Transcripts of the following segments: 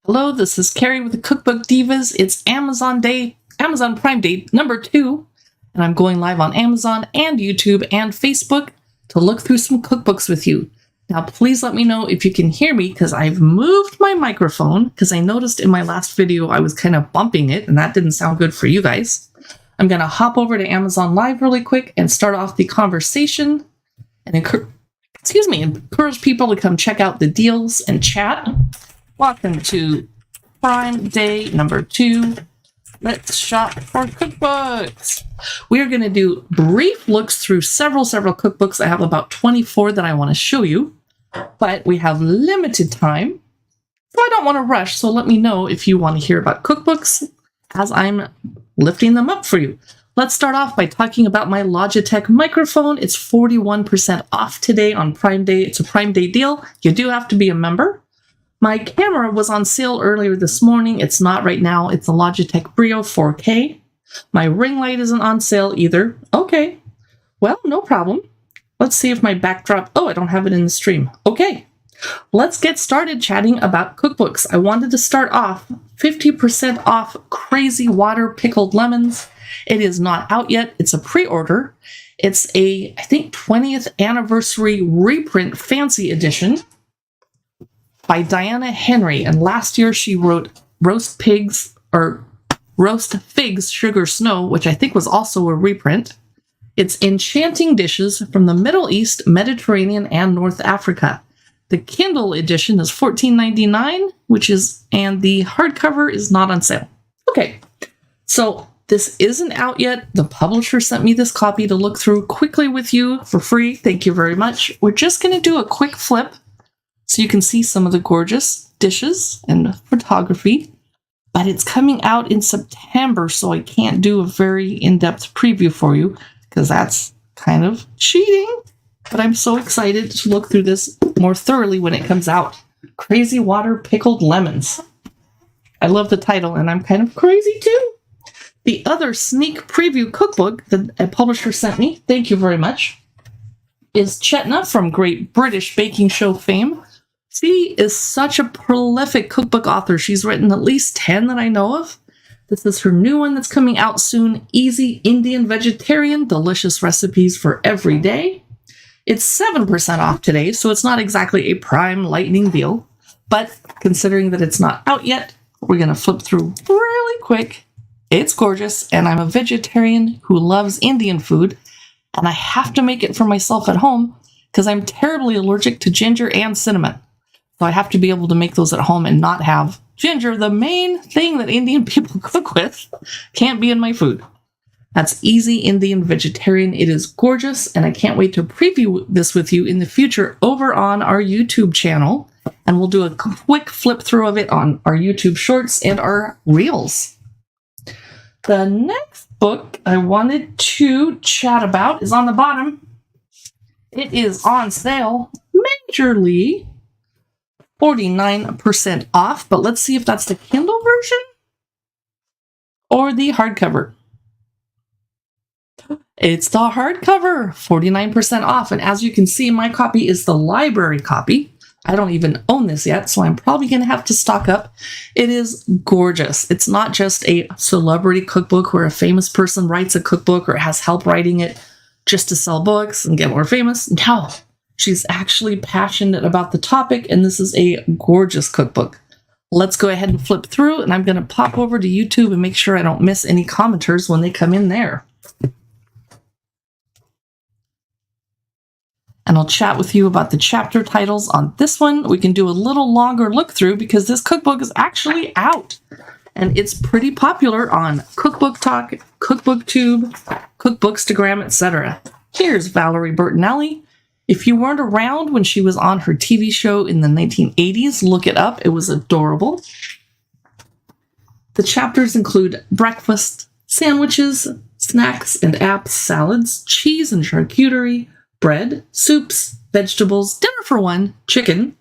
Hello, this is Carrie with the Cookbook Divas. It's Amazon Prime Day number 2, and I'm going live on Amazon and YouTube and Facebook to look through some cookbooks with you. Now, please let me know if you can hear me because I've moved my microphone because I noticed in my last video I was kind of bumping it and that didn't sound good for you guys. I'm going to hop over to Amazon Live really quick and start off the conversation and encourage people to come check out the deals and chat. Welcome to Prime Day number 2. Let's shop for cookbooks. We are going to do brief looks through several cookbooks. I have about 24 that I want to show you, but we have limited time, so I don't want to rush. So let me know if you want to hear about cookbooks as I'm lifting them up for you. Let's start off by talking about my Logitech microphone. It's 41% off today on Prime Day. It's a Prime Day deal. You do have to be a member. My camera was on sale earlier this morning. It's not right now. It's a Logitech Brio 4K. My ring light isn't on sale either. Okay. Well, no problem. Let's see if my backdrop... Oh, I don't have it in the stream. Okay. Let's get started chatting about cookbooks. I wanted to start off 50% off Crazy Water Pickled Lemons. It is not out yet. It's a pre-order. It's a, I think, 20th anniversary reprint fancy edition by Diana Henry, and last year she wrote Roast Figs, Sugar Snow, which I think was also a reprint. It's enchanting dishes from the Middle East, Mediterranean, and North Africa. The Kindle edition is $14.99, and the hardcover is not on sale. Okay, so this isn't out yet. The publisher sent me this copy to look through quickly with you for free. Thank you very much. We're just going to do a quick flip so you can see some of the gorgeous dishes and photography, but it's coming out in September, so I can't do a very in-depth preview for you because that's kind of cheating, but I'm so excited to look through this more thoroughly when it comes out. Crazy Water Pickled Lemons. I love the title, and I'm kind of crazy too. The other sneak preview cookbook that a publisher sent me, thank you very much, is Chetna from Great British Baking Show fame. She is such a prolific cookbook author. She's written at least 10 that I know of. This is her new one that's coming out soon. Easy Indian Vegetarian, delicious recipes for every day. It's 7% off today, so it's not exactly a prime lightning deal. But considering that it's not out yet, we're going to flip through really quick. It's gorgeous, and I'm a vegetarian who loves Indian food, and I have to make it for myself at home because I'm terribly allergic to ginger and cinnamon. So I have to be able to make those at home and not have ginger, the main thing that Indian people cook with, can't be in my food. That's Easy Indian Vegetarian. It is gorgeous, and I can't wait to preview this with you in the future over on our YouTube channel. And we'll do a quick flip through of it on our YouTube Shorts and our Reels. The next book I wanted to chat about is on the bottom. It is on sale majorly. 49% off, but let's see if that's the Kindle version or the hardcover. It's the hardcover, 49% off, and as you can see, my copy is the library copy. I don't even own this yet, so I'm probably going to have to stock up. It is gorgeous. It's not just a celebrity cookbook where a famous person writes a cookbook or has help writing it just to sell books and get more famous. No. She's actually passionate about the topic, and this is a gorgeous cookbook. Let's go ahead and flip through, and I'm going to pop over to YouTube and make sure I don't miss any commenters when they come in there. And I'll chat with you about the chapter titles on this one. We can do a little longer look through because this cookbook is actually out, and it's pretty popular on Cookbook Talk, CookbookTube, Cookbookstagram, etc. Here's Valerie Bertinelli. If you weren't around when she was on her TV show in the 1980s, look it up. It was adorable. The chapters include breakfast, sandwiches, snacks and apps, salads, cheese and charcuterie, bread, soups, vegetables, dinner for one, chicken,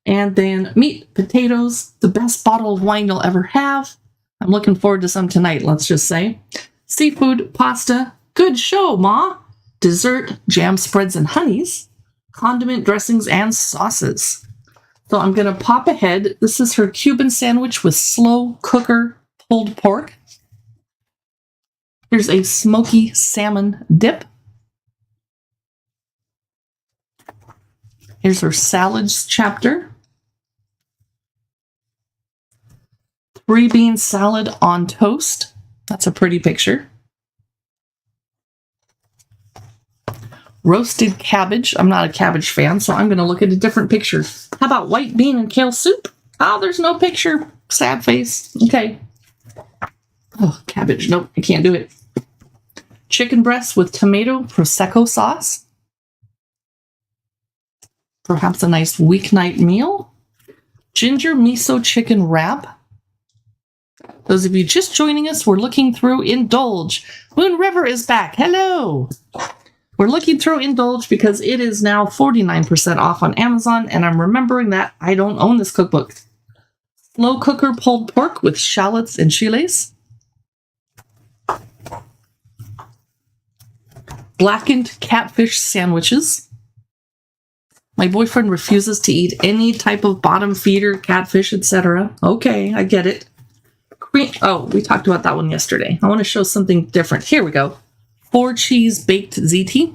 and then meat, potatoes, the best bottle of wine you'll ever have. I'm looking forward to some tonight, let's just say. Seafood, pasta, good show, Ma. Dessert, jam spreads and honeys, condiment dressings and sauces. So I'm going to pop ahead. This is her Cuban sandwich with slow cooker pulled pork. Here's a smoky salmon dip. Here's her salads chapter. 3-bean salad on toast. That's a pretty picture. Roasted cabbage. I'm not a cabbage fan, so I'm going to look at a different picture. How about white bean and kale soup? Oh, there's no picture. Sad face. Okay. Oh, cabbage. Nope, I can't do it. Chicken breast with tomato prosecco sauce. Perhaps a nice weeknight meal. Ginger miso chicken wrap. Those of you just joining us, we're looking through Indulge. Moon River is back. Hello. We're looking through Indulge because it is now 49% off on Amazon, and I'm remembering that I don't own this cookbook. Slow cooker pulled pork with shallots and chiles. Blackened catfish sandwiches. My boyfriend refuses to eat any type of bottom feeder, catfish, etc. Okay, I get it. Oh, we talked about that one yesterday. I want to show something different. Here we go. 4-cheese baked ziti.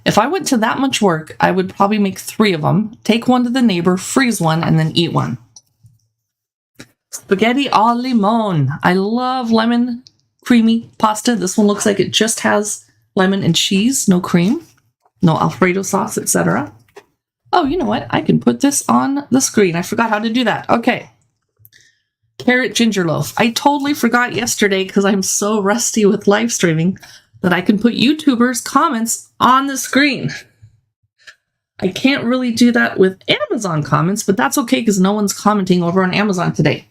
If I went to that much work, I would probably make 3 of them, take one to the neighbor, freeze one, and then eat one. Spaghetti al limon. I love lemon creamy pasta. This one looks like it just has lemon and cheese, no cream, no Alfredo sauce, etc. Oh, you know what? I can put this on the screen. I forgot how to do that. Okay. Carrot ginger loaf. I totally forgot yesterday because I'm so rusty with live streaming that I can put YouTubers' comments on the screen. I can't really do that with Amazon comments, but that's okay because no one's commenting over on Amazon today.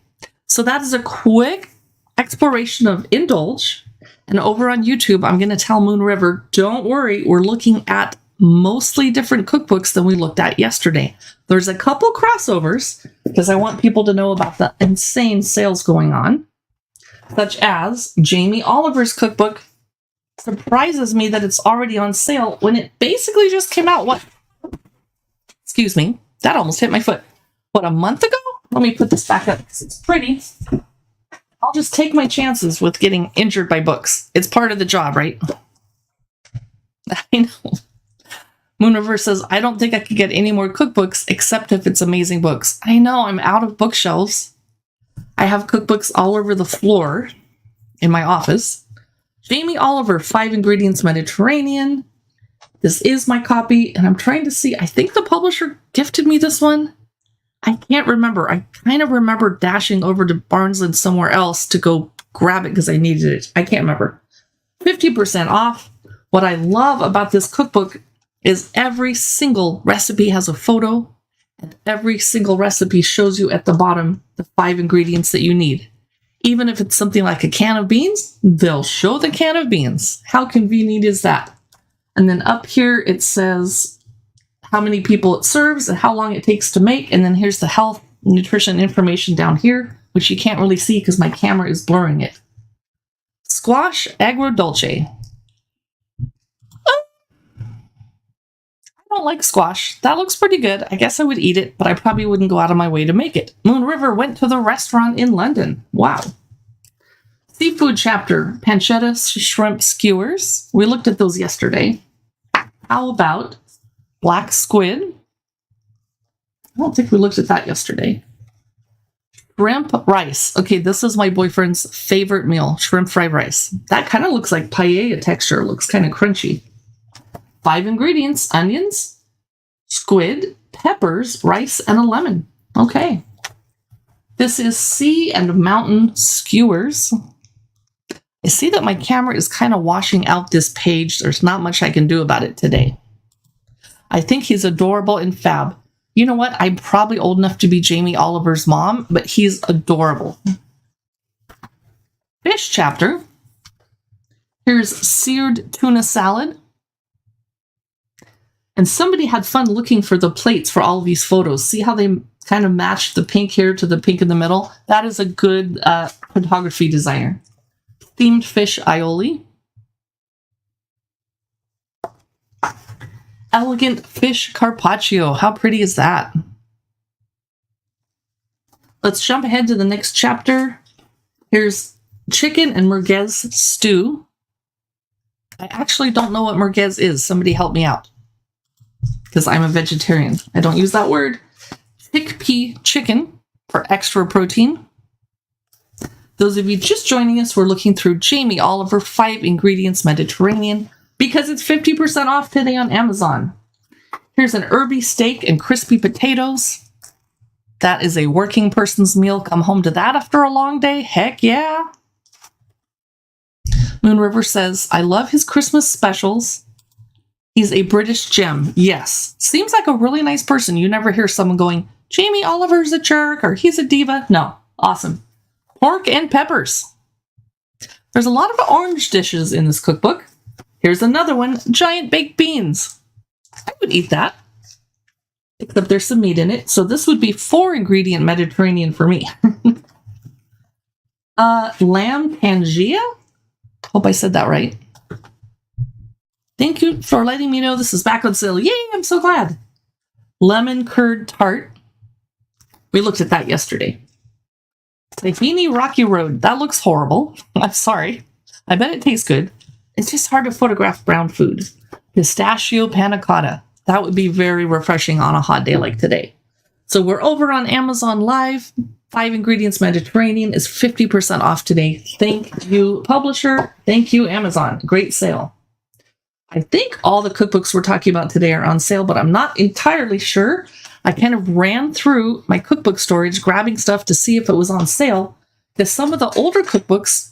So that is a quick exploration of Indulge. And over on YouTube, I'm going to tell Moon River, don't worry, we're looking at mostly different cookbooks than we looked at yesterday. There's a couple crossovers because I want people to know about the insane sales going on, such as Jamie Oliver's cookbook. Surprises me that it's already on sale when it basically just came out. Excuse me, that almost hit my foot. What, a month ago? Let me put this back up because it's pretty. I'll just take my chances with getting injured by books. It's part of the job, right? I know. Moon River says, I don't think I could get any more cookbooks except if it's amazing books. I know, I'm out of bookshelves. I have cookbooks all over the floor in my office. Jamie Oliver, 5 Ingredients Mediterranean. This is my copy, and I'm trying to see. I think the publisher gifted me this one. I can't remember. I kind of remember dashing over to Barnes & somewhere else to go grab it because I needed it. I can't remember. 50% off. What I love about this cookbook is every single recipe has a photo, and every single recipe shows you at the bottom the 5 ingredients that you need. Even if it's something like a can of beans, they'll show the can of beans. How convenient is that? And then up here it says how many people it serves and how long it takes to make. And then here's the health nutrition information down here, which you can't really see because my camera is blurring it. Squash agrodolce. I don't like squash. That looks pretty good. I guess I would eat it, but I probably wouldn't go out of my way to make it. Moon River went to the restaurant in London. Wow. Seafood chapter. Pancetta shrimp skewers. We looked at those yesterday. How about black squid? I don't think we looked at that yesterday. Shrimp rice. Okay, this is my boyfriend's favorite meal, shrimp fried rice. That kind of looks like paella texture. Looks kind of crunchy. 5 ingredients: onions, squid, peppers, rice, and a lemon. Okay. This is sea and mountain skewers. I see that my camera is kind of washing out this page. There's not much I can do about it today. I think he's adorable and fab. You know what? I'm probably old enough to be Jamie Oliver's mom, but he's adorable. Fish chapter. Here's seared tuna salad. And somebody had fun looking for the plates for all of these photos. See how they kind of match the pink here to the pink in the middle? That is a good photography designer. Themed fish aioli. Elegant fish carpaccio. How pretty is that? Let's jump ahead to the next chapter. Here's chicken and merguez stew. I actually don't know what merguez is. Somebody help me out, because I'm a vegetarian. I don't use that word. Chickpea chicken for extra protein. Those of you just joining us, we're looking through Jamie Oliver 5 Ingredients Mediterranean because it's 50% off today on Amazon. Here's an herby steak and crispy potatoes. That is a working person's meal. Come home to that after a long day. Heck yeah. Moon River says, I love his Christmas specials. He's a British gem. Yes. Seems like a really nice person. You never hear someone going, Jamie Oliver's a jerk or he's a diva. No. Awesome. Pork and peppers. There's a lot of orange dishes in this cookbook. Here's another one, giant baked beans. I would eat that, except there's some meat in it. So this would be 4 ingredient Mediterranean for me. Lamb Pangea? Hope I said that right. Thank you for letting me know this is back on sale. Yay, I'm so glad. Lemon curd tart. We looked at that yesterday. Tahini Rocky Road. That looks horrible. I'm sorry. I bet it tastes good. It's just hard to photograph brown food. Pistachio panna cotta. That would be very refreshing on a hot day like today. So we're over on Amazon Live. 5 Ingredients Mediterranean is 50% off today. Thank you, publisher. Thank you, Amazon. Great sale. I think all the cookbooks we're talking about today are on sale, but I'm not entirely sure. I kind of ran through my cookbook storage, grabbing stuff to see if it was on sale. Because some of the older cookbooks,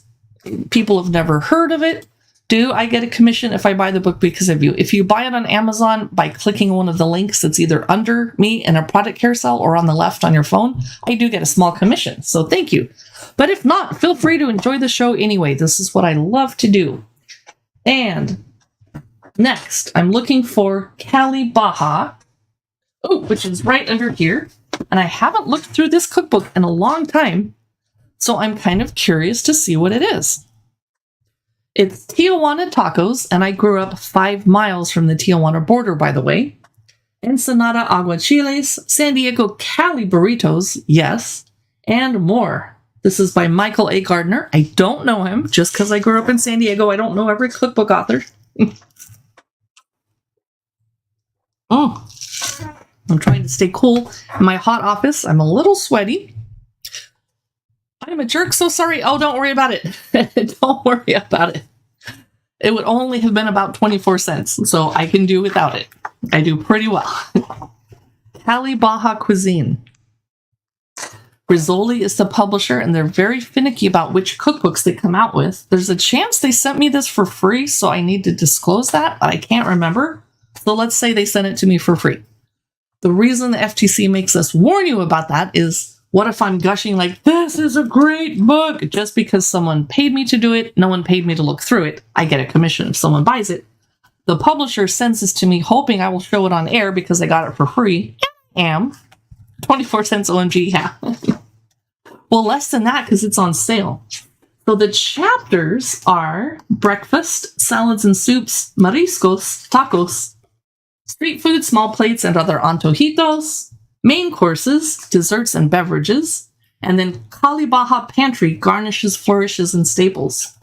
people have never heard of it. Do I get a commission if I buy the book because of you? If you buy it on Amazon by clicking one of the links that's either under me in a product carousel or on the left on your phone, I do get a small commission. So thank you. But if not, feel free to enjoy the show anyway. This is what I love to do. And next, I'm looking for Cali Baja. Oh, which is right under here. And I haven't looked through this cookbook in a long time, so I'm kind of curious to see what it is. It's Tijuana tacos, and I grew up 5 miles from the Tijuana border, by the way. Ensenada aguachiles, San Diego Cali burritos, yes, and more. This is by Michael A. Gardner. I don't know him. Just because I grew up in San Diego, I don't know every cookbook author. Oh. I'm trying to stay cool in my hot office. I'm a little sweaty. I'm a jerk, so sorry. Oh, don't worry about it. Don't worry about it. It would only have been about 24 cents, so I can do without it. I do pretty well. Cali Baja Cuisine. Rizzoli is the publisher, and they're very finicky about which cookbooks they come out with. There's a chance they sent me this for free, so I need to disclose that, but I can't remember. So let's say they sent it to me for free. The reason the FTC makes us warn you about that is, what if I'm gushing like, this is a great book, just because someone paid me to do it, no one paid me to look through it, I get a commission if someone buys it. The publisher sends this to me hoping I will show it on air because I got it for free. Am. 24 cents OMG, yeah. Well, less than that because it's on sale. So the chapters are breakfast, salads and soups, mariscos, tacos, street food, small plates, and other antojitos, main courses, desserts and beverages, and then Cali Baja Pantry, garnishes, flourishes, and staples.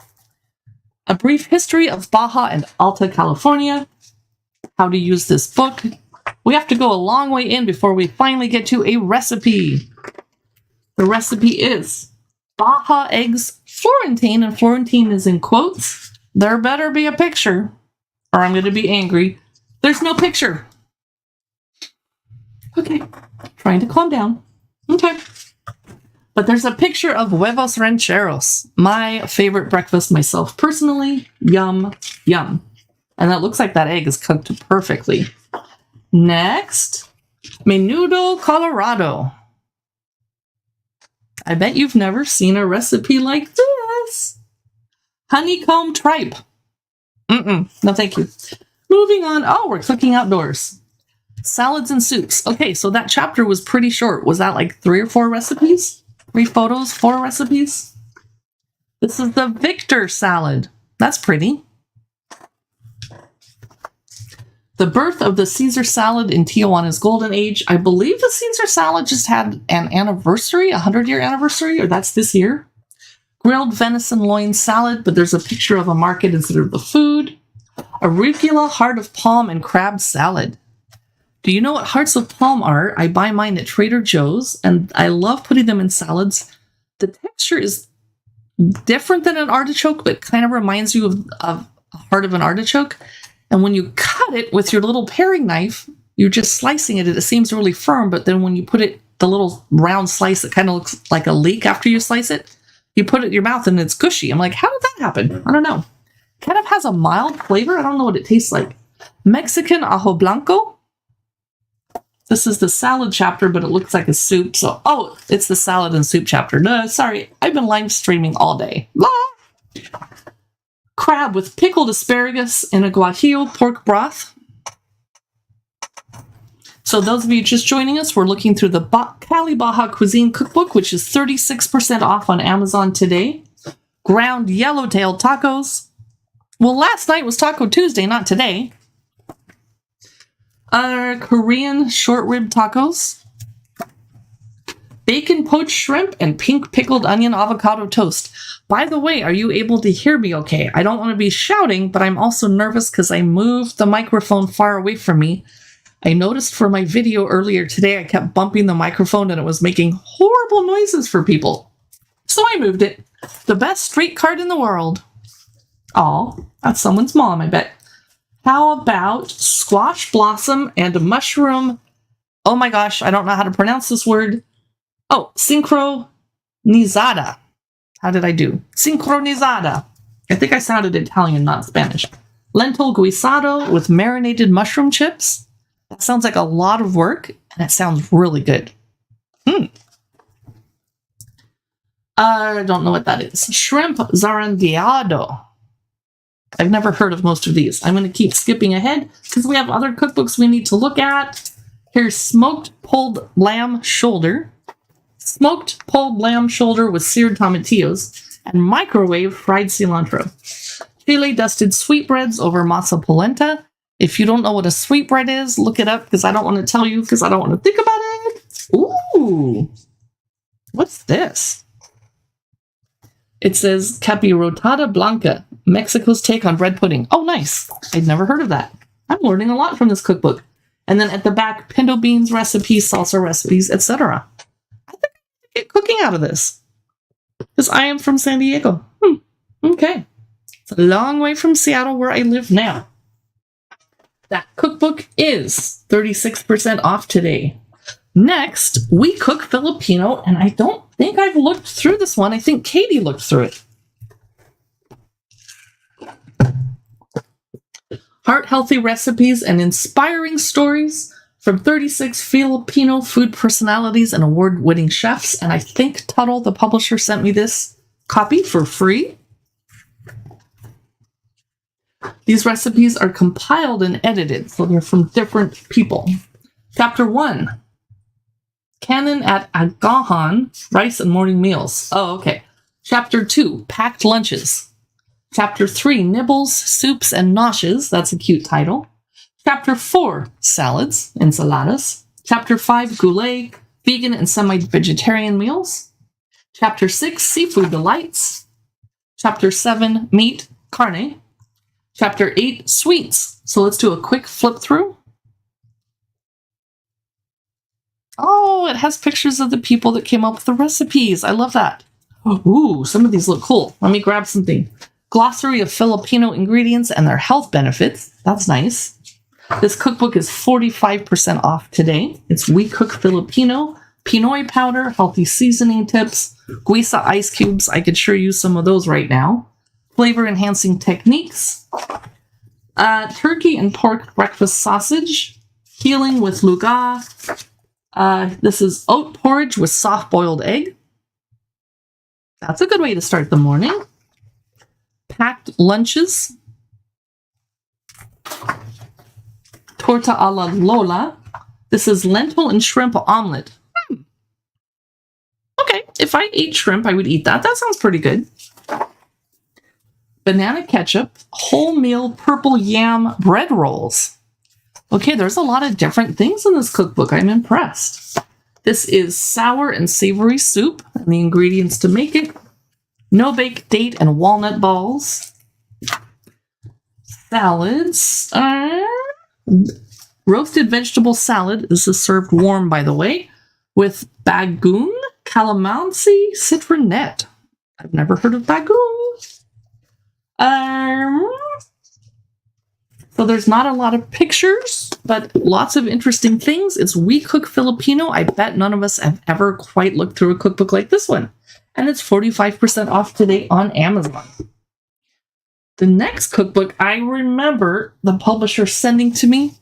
A brief history of Baja and Alta California, how to use this book. We have to go a long way in before we finally get to a recipe. The recipe is Baja eggs Florentine, and Florentine is in quotes. There better be a picture, or I'm going to be angry. There's no picture. Okay, trying to calm down. Okay. But there's a picture of huevos rancheros, my favorite breakfast myself personally. Yum, yum. And that looks like that egg is cooked perfectly. Next, Menudo Colorado. I bet you've never seen a recipe like this. Honeycomb tripe. No thank you. Moving on. Oh, we're cooking outdoors. Salads and soups. Okay, so that chapter was pretty short. Was that like 3 or 4 recipes? 3 photos, 4 recipes? This is the Victor salad. That's pretty. The birth of the Caesar salad in Tijuana's golden age. I believe the Caesar salad just had an anniversary, 100-year anniversary, or that's this year. Grilled venison loin salad, but there's a picture of a market instead of the food. Arugula, heart of palm, and crab salad. Do you know what hearts of palm are? I buy mine at Trader Joe's, and I love putting them in salads. The texture is different than an artichoke, but kind of reminds you of a heart of an artichoke. And when you cut it with your little paring knife, you're just slicing it. It seems really firm, but then when you put it, the little round slice that kind of looks like a leek after you slice it, you put it in your mouth and it's gushy. I'm like, how did that happen? I don't know. Kind of has a mild flavor. I don't know what it tastes like. Mexican ajo blanco. This is the salad chapter, but it looks like a soup. So, oh, it's the salad and soup chapter. No, sorry. I've been live streaming all day. Crab with pickled asparagus and a guajillo pork broth. So those of you just joining us, we're looking through the Cali Baja Cuisine Cookbook, which is 36% off on Amazon today. Ground yellowtail tacos. Well, last night was Taco Tuesday, not today. Korean short rib tacos. Bacon poached shrimp and pink pickled onion avocado toast. By the way, are you able to hear me okay? I don't want to be shouting, but I'm also nervous because I moved the microphone far away from me. I noticed for my video earlier today, I kept bumping the microphone and it was making horrible noises for people. So I moved it. The best street card in the world. Oh, that's someone's mom, I bet. How about squash blossom and mushroom? Oh my gosh, I don't know how to pronounce this word. Oh, sincronizada. How did I do? Sincronizada. I think I sounded Italian, not Spanish. Lentil guisado with marinated mushroom chips. That sounds like a lot of work, and it sounds really good. I don't know what that is. Shrimp zarandeado. I've never heard of most of these. I'm going to keep skipping ahead because we have other cookbooks we need to look at. Here's smoked pulled lamb shoulder. Smoked pulled lamb shoulder with seared tomatillos and microwave fried cilantro. Chile dusted sweetbreads over masa polenta. If you don't know what a sweetbread is, look it up because I don't want to tell you because I don't want to think about it. Ooh, what's this? It says capirotada blanca, Mexico's take on bread pudding. Oh, nice. I'd never heard of that. I'm learning a lot from this cookbook. And then at the back, pinto beans recipes, salsa recipes, etc. I think I can get cooking out of this because I am from San Diego. Okay. It's a long way from Seattle where I live now. That cookbook is 36% off today. Next, we cook Filipino, and I don't think I've looked through this one. I think Katie looked through it. Heart-healthy recipes and inspiring stories from 36 Filipino food personalities and award-winning chefs. And I think Tuttle, the publisher, sent me this copy for free. These recipes are compiled and edited, so they're from different people. Chapter 1. Canon at Agahan, rice and morning meals. Oh, okay. Chapter 2, packed lunches. Chapter 3, nibbles, soups, and noshes. That's a cute title. Chapter 4, salads, ensaladas. Chapter 5, goulet, vegan and semi-vegetarian meals. Chapter 6, seafood delights. Chapter 7, meat, carne. Chapter 8, sweets. So let's do a quick flip through. Oh, it has pictures of the people that came up with the recipes. I love that. Ooh, some of these look cool. Let me grab something. Glossary of Filipino ingredients and their health benefits. That's nice. This cookbook is 45% off today. It's We Cook Filipino, Pinoy powder, healthy seasoning tips, guisa ice cubes. I could sure use some of those right now. Flavor enhancing techniques. Turkey and pork breakfast sausage. Healing with luga. This is oat porridge with soft boiled egg. That's a good way to start the morning. Packed lunches. Torta a la Lola. This is lentil and shrimp omelet. Okay, if I ate shrimp, I would eat that. That sounds pretty good. Banana ketchup, wholemeal purple yam bread rolls. Okay, there's a lot of different things in this cookbook. I'm impressed. This is sour and savory soup, and the ingredients to make it: no-bake date and walnut balls. Salads. Roasted vegetable salad. This is served warm, by the way, with bagoon, calamansi, citronette. I've never heard of bagoon. So there's not a lot of pictures, but lots of interesting things. It's We Cook Filipino. I bet none of us have ever quite looked through a cookbook like this one. And it's 45% off today on Amazon. The next cookbook I remember the publisher sending to me,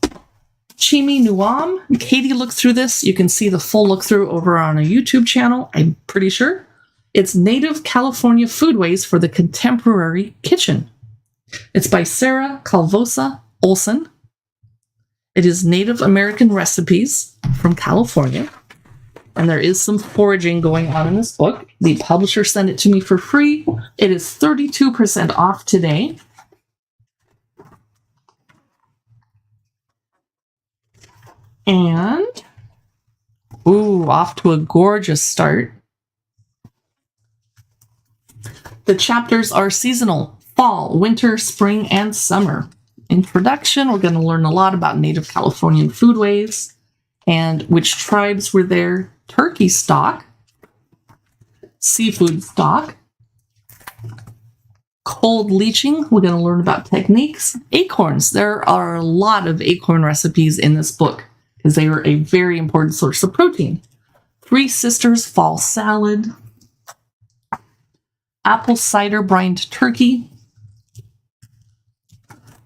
Chimi Nuam. Katie looked through this. You can see the full look through over on a YouTube channel, I'm pretty sure. It's Native California Foodways for the Contemporary Kitchen. It's by Sarah Calvosa Olson. It is Native American recipes from California. And there is some foraging going on in this book. The publisher sent it to me for free. It is 32% off today. And, off to a gorgeous start. The chapters are seasonal: fall, winter, spring, and summer. Introduction, we're going to learn a lot about Native Californian foodways and which tribes were there. Turkey stock, seafood stock, cold leaching. We're going to learn about techniques. Acorns. There are a lot of acorn recipes in this book because they are a very important source of protein. Three Sisters fall salad, apple cider brined turkey,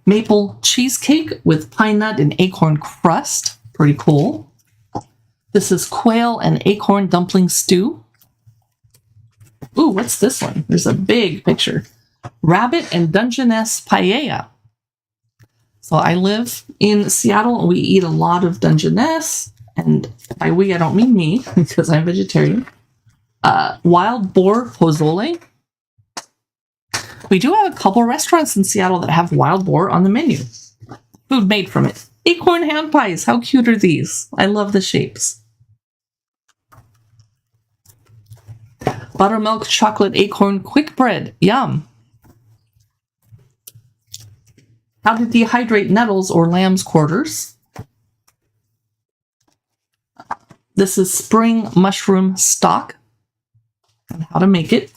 maple cheesecake with pine nut and acorn crust. Pretty cool. This is quail and acorn dumpling stew. Ooh, what's this one? There's a big picture. Rabbit and Dungeness paella. So I live in Seattle and we eat a lot of Dungeness. And by we, I don't mean me because I'm vegetarian. Wild boar pozole. We do have a couple restaurants in Seattle that have wild boar on the menu. Food made from it. Acorn hand pies. How cute are these? I love the shapes. Buttermilk chocolate acorn quick bread. Yum. How to dehydrate nettles or lamb's quarters. This is spring mushroom stock and how to make it.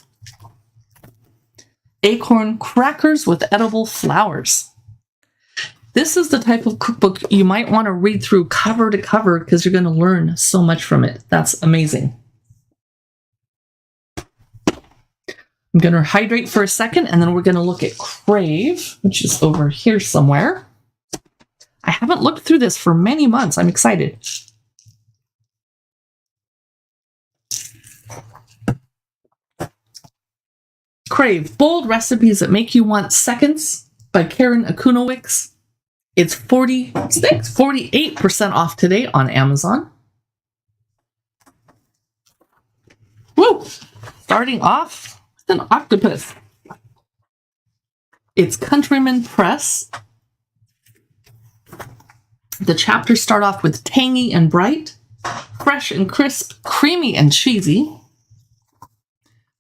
Acorn crackers with edible flowers. This is the type of cookbook you might want to read through cover to cover because you're going to learn so much from it. That's amazing. I'm going to hydrate for a second, and then we're going to look at Crave, which is over here somewhere. I haven't looked through this for many months. I'm excited. Crave, bold recipes that make you want seconds by Karen Akunowicz. It's 48% off today on Amazon. Woo! Starting off with an octopus. It's Countryman Press. The chapters start off with tangy and bright, fresh and crisp, creamy and cheesy,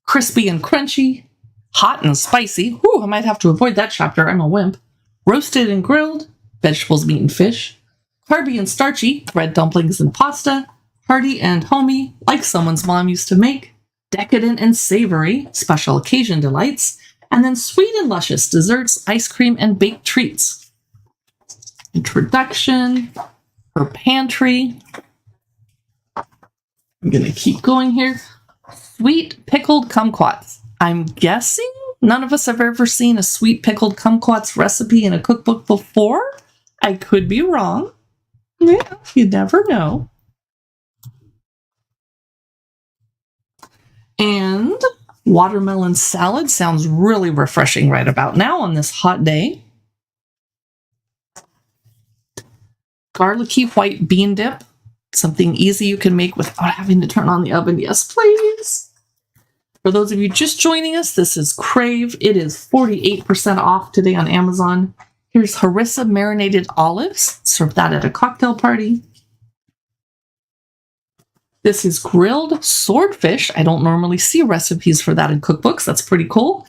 crispy and crunchy, hot and spicy. Ooh, I might have to avoid that chapter. I'm a wimp. Roasted and grilled, vegetables, meat, and fish. Carby and starchy, bread, dumplings, and pasta. Hearty and homey, like someone's mom used to make. Decadent and savory, special occasion delights. And then sweet and luscious, desserts, ice cream, and baked treats. Introduction, her pantry. I'm going to keep going here. Sweet pickled kumquats. I'm guessing none of us have ever seen a sweet pickled kumquats recipe in a cookbook before. I could be wrong. Yeah, you never know. And watermelon salad sounds really refreshing right about now on this hot day. Garlicky white bean dip. Something easy you can make without having to turn on the oven. Yes, please. For those of you just joining us, this is Crave. It is 48% off today on Amazon. Here's harissa marinated olives. Serve that at a cocktail party. This is grilled swordfish. I don't normally see recipes for that in cookbooks. That's pretty cool.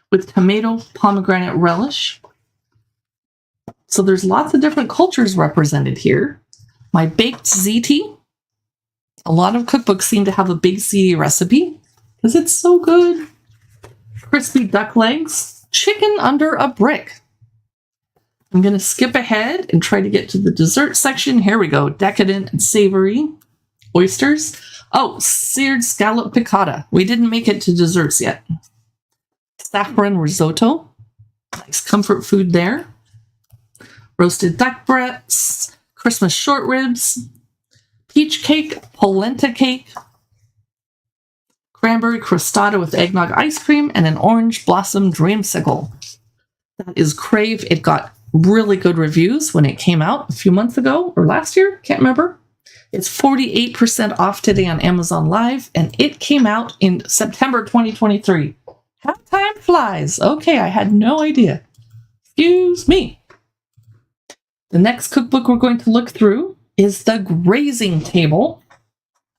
With tomato pomegranate relish. So there's lots of different cultures represented here. My baked ziti. A lot of cookbooks seem to have a baked ziti recipe because it's so good. Crispy duck legs. Chicken under a brick. I'm going to skip ahead and try to get to the dessert section. Here we go. Decadent and savory. Oysters. Oh, seared scallop piccata. We didn't make it to desserts yet. Saffron risotto. Nice comfort food there. Roasted duck breasts. Christmas short ribs. Peach cake. Polenta cake. Cranberry crostata with eggnog ice cream and an orange blossom dreamsicle. That is Crave. It got really good reviews when it came out a few months ago or last year. Can't remember. It's 48% off today on Amazon Live, and it came out in September 2023. How time flies. Okay, I had no idea. Excuse me. The next cookbook we're going to look through is The Grazing Table.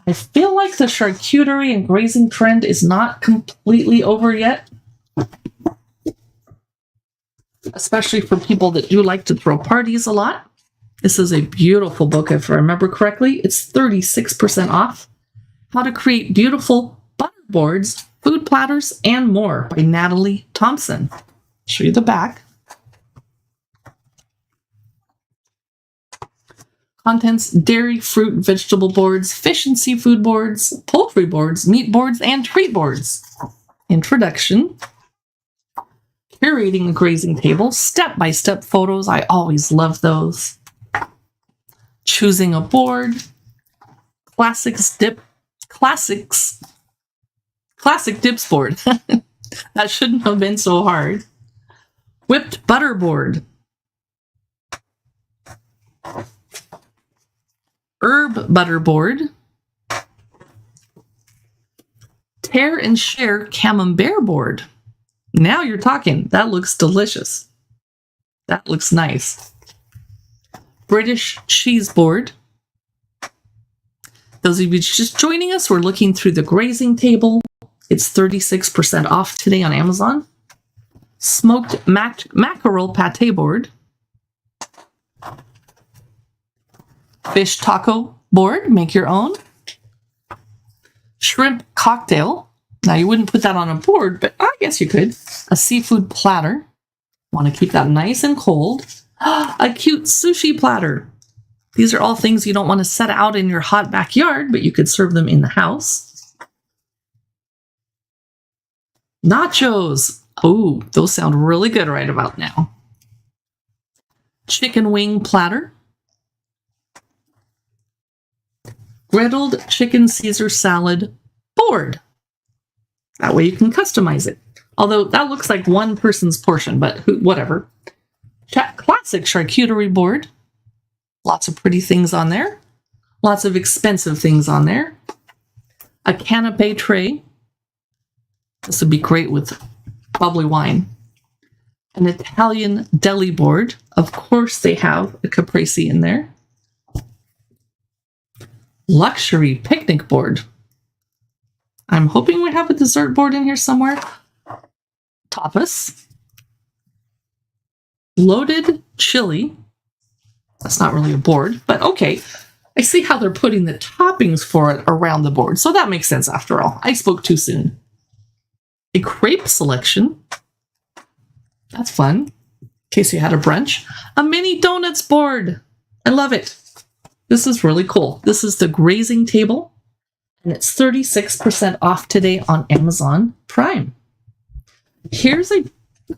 I feel like the charcuterie and grazing trend is not completely over yet. Especially for people that do like to throw parties a lot. This is a beautiful book, if I remember correctly. It's 36% off. How to Create Beautiful Butter Boards, Food Platters, and More by Natalie Thompson. I'll show you the back. Contents: dairy, fruit, vegetable boards, fish and seafood boards, poultry boards, meat boards, and treat boards. Introduction. Curating a grazing table, step-by-step photos. I always love those. Choosing a board. Classic dips board. That shouldn't have been so hard. Whipped butter board. Herb butter board. Tear and share camembert board. Now you're talking. That looks delicious. That looks nice. British cheese board. Those of you just joining us, we're looking through The Grazing Table. It's 36% off today on Amazon. Smoked mackerel pate board. Fish taco board, make your own. Shrimp cocktail. Now you wouldn't put that on a board, but I guess you could. A seafood platter. Want to keep that nice and cold. A cute sushi platter. These are all things you don't want to set out in your hot backyard, but you could serve them in the house. Nachos. Oh, those sound really good right about now. Chicken wing platter. Griddled chicken Caesar salad board. That way you can customize it. Although that looks like one person's portion, but whatever. Classic charcuterie board. Lots of pretty things on there. Lots of expensive things on there. A canapé tray. This would be great with bubbly wine. An Italian deli board. Of course they have a caprese in there. Luxury picnic board. I'm hoping we have a dessert board in here somewhere. Tapas. Loaded chili. That's not really a board, but okay. I see how they're putting the toppings for it around the board, so that makes sense after all. I spoke too soon. A crepe selection. That's fun. In case you had a brunch. A mini donuts board. I love it. This is really cool. This is The Grazing Table, and it's 36% off today on Amazon Prime. Here's a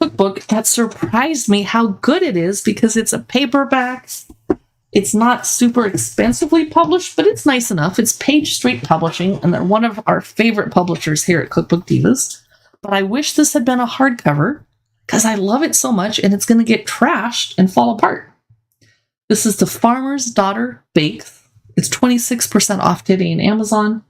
cookbook that surprised me how good it is because it's a paperback. It's not super expensively published, but it's nice enough. It's Page Street Publishing, and they're one of our favorite publishers here at Cookbook Divas. But I wish this had been a hardcover because I love it so much, and it's going to get trashed and fall apart. This is The Farmer's Daughter Bakes. It's 26% off today in Amazon.